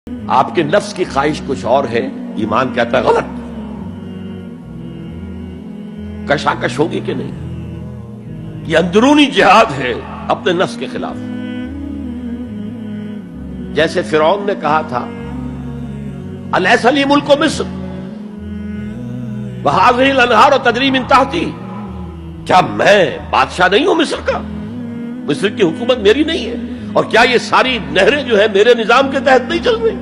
آپ کے نفس کی خواہش کچھ اور ہے، ایمان کہتا ہے غلط. کشاکش ہوگی کہ نہیں؟ یہ اندرونی جہاد ہے اپنے نفس کے خلاف. جیسے فرعون نے کہا تھا الیس لی ملک مصر وہذہ الانہار تجری من تحتی، کیا میں بادشاہ نہیں ہوں مصر کا؟ مصر کی حکومت میری نہیں ہے؟ اور کیا یہ ساری نہریں جو ہے میرے نظام کے تحت نہیں چل رہی؟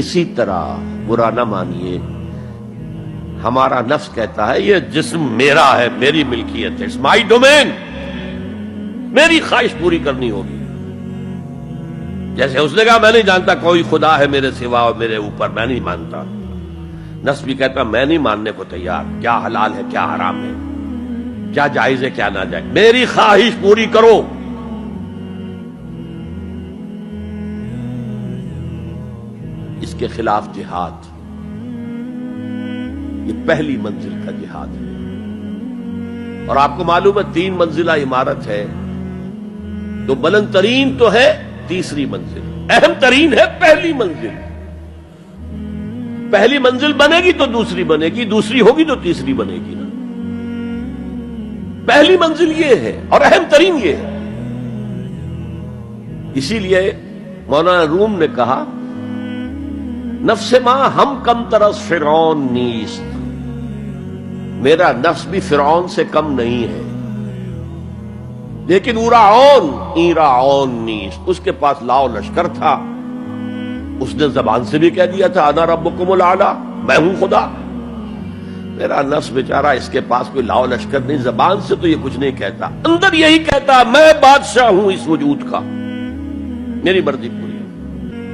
اسی طرح برا نہ مانیے، ہمارا نفس کہتا ہے یہ جسم میرا ہے، میری ملکیت ہے، اٹس مائی ڈومین، میری خواہش پوری کرنی ہوگی. جیسے اس نے کہا میں نہیں جانتا کوئی خدا ہے میرے سوا اور میرے اوپر، میں نہیں مانتا. نفس بھی کہتا میں نہیں ماننے کو تیار، کیا حلال ہے کیا حرام ہے، کیا جائز ہے کیا ناجائز، میری خواہش پوری کرو. اس کے خلاف جہاد، یہ پہلی منزل کا جہاد ہے. اور آپ کو معلوم ہے 3 منزلہ عمارت ہے، تو بلند ترین تو ہے تیسری منزل، اہم ترین ہے پہلی منزل. پہلی منزل بنے گی تو دوسری بنے گی، دوسری ہوگی تو تیسری بنے گی نا. پہلی منزل یہ ہے اور اہم ترین یہ ہے. اسی لیے مولانا روم نے کہا نفس ماں ہم کم ترس فرعون نیست، میرا نفس بھی فرعون سے کم نہیں ہے، لیکن ایراعون نیست، اس کے پاس لاؤ لشکر تھا. اس نے زبان سے بھی کہہ دیا تھا انا ربکم الاعلی، میں ہوں خدا. میرا نفس بیچارہ اس کے پاس کوئی لاؤ لشکر نہیں، زبان سے تو یہ کچھ نہیں کہتا، اندر یہی کہتا میں بادشاہ ہوں اس وجود کا، میری مرضی پوری.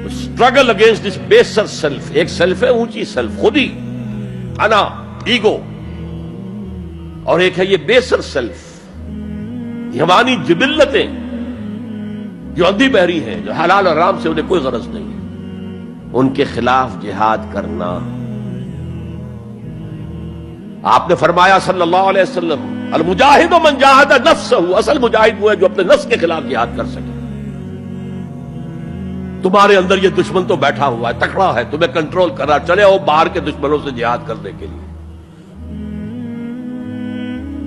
اسٹرگل اگینسٹ دس بیسر سیلف، ایک سیلف ہے اونچی سیلف، خودی، انا، ایگو، اور ایک ہے یہ بیسر سیلف، ہماری جبلتیں جو اندھی بہری ہیں، جو حلال اور حرام سے انہیں کوئی غرض نہیں ہے، ان کے خلاف جہاد کرنا. آپ نے فرمایا صلی اللہ علیہ وسلم المجاہد من جاہد نفسہ، اصل مجاہد وہ ہے جو اپنے نفس کے خلاف جہاد کر سکے. تمہارے اندر یہ دشمن تو بیٹھا ہوا ہے، تکڑا ہے، تمہیں کنٹرول کر رہا، چلے آؤ باہر کے دشمنوں سے جہاد کرنے کے لیے.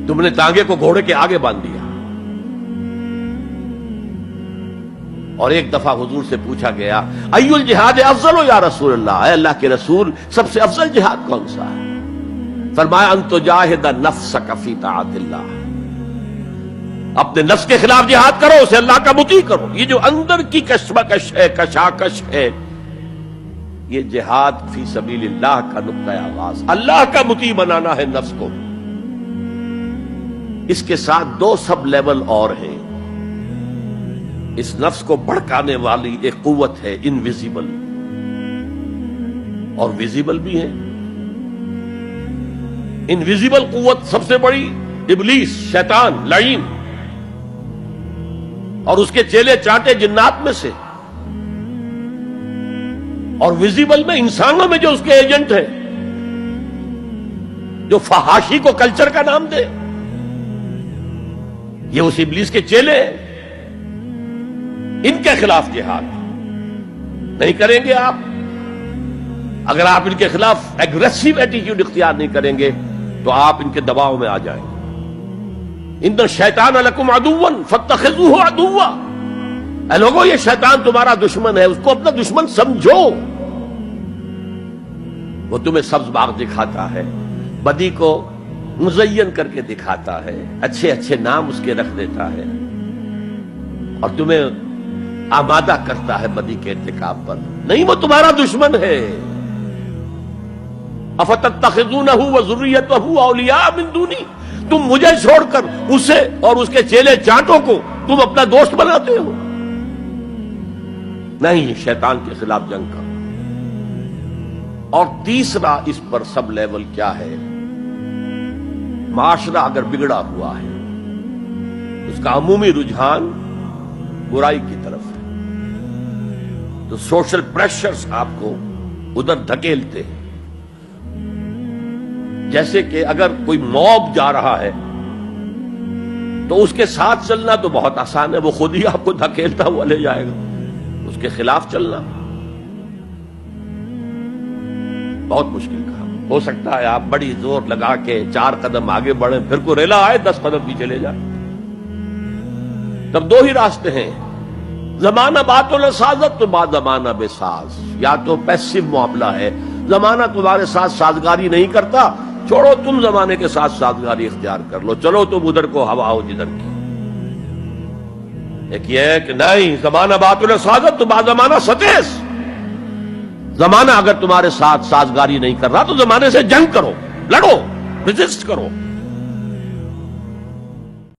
تم نے ٹانگے کو گھوڑے کے آگے باندھ دیا. اور ایک دفعہ حضور سے پوچھا گیا ای الجہاد افضل یا رسول اللہ، اے اللہ کے رسول سب سے افضل جہاد کون سا ہے؟ فرمایا ان تجاہد نفسک فی طاعت اللہ، اپنے نفس کے خلاف جہاد کرو، اسے اللہ کا مطیع کرو. یہ جو اندر کی کشمکش ہے، کشاکش ہے، یہ جہاد فی سبیل اللہ کا نقطہ آغاز، اللہ کا مطیع بنانا ہے نفس کو. اس کے ساتھ 2 سب لیول اور ہیں. اس نفس کو بھڑکانے والی ایک قوت ہے انویزیبل، اور ویزیبل بھی ہے. انویزیبل قوت سب سے بڑی ابلیس، شیطان، لعین، اور اس کے چیلے چاٹے جنات میں سے. اور ویزیبل میں انسانوں میں جو اس کے ایجنٹ ہیں، جو فحاشی کو کلچر کا نام دے، یہ اس ابلیس کے چیلے ہیں. ان کے خلاف جہاد نہیں کریں گے آپ. اگر آپ ان کے خلاف ایگریسو ایٹیٹیوڈ اختیار نہیں کریں گے تو آپ ان کے دباؤ میں آ جائیں گے. ان الشیطان لکم عدوا فاتخذوہ عدوا، اے لوگوں یہ شیطان تمہارا دشمن ہے، اس کو اپنا دشمن سمجھو. وہ تمہیں سبز باغ دکھاتا ہے، بدی کو مزین کر کے دکھاتا ہے، اچھے اچھے نام اس کے رکھ دیتا ہے، اور تمہیں آمادہ کرتا ہے بدی کے ارتکاب پر. نہیں، وہ تمہارا دشمن ہے. افتتخذونہ وذریتہ اولیاء من دونی، تم مجھے چھوڑ کر اسے اور اس کے چیلے چانٹوں کو تم اپنا دوست بناتے ہو. نہیں، شیطان کے خلاف جنگ کرو. اور تیسرا اس پر سب لیول کیا ہے؟ معاشرہ اگر بگڑا ہوا ہے، اس کا عمومی رجحان برائی کی طرف ہے، تو سوشل پریشرز آپ کو ادھر دھکیلتے ہیں. جیسے کہ اگر کوئی موب جا رہا ہے تو اس کے ساتھ چلنا تو بہت آسان ہے، وہ خود ہی آپ کو دھکیلتا ہوا لے جائے گا. اس کے خلاف چلنا بہت مشکل کام. ہو سکتا ہے آپ بڑی زور لگا کے 4 قدم آگے بڑھیں، پھر کوئی ریلا آئے 10 قدم پیچھے لے جائے. تب 2 ہی راستے ہیں، زمانہ بات سازت تو بعد زمانہ بے ساز. یا تو پیسو معاملہ ہے، زمانہ تمہارے ساتھ سازگاری نہیں کرتا، چھوڑو تم زمانے کے ساتھ سازگاری اختیار کر لو، چلو تم ادھر کو ہوا ہو جدھر کی. ایک یہ ہے کہ نہیں، زمانہ بات سازت تو بعد زمانہ ستیس. زمانہ اگر تمہارے ساتھ سازگاری نہیں کر رہا تو زمانے سے جنگ کرو، لڑو، ریزسٹ کرو.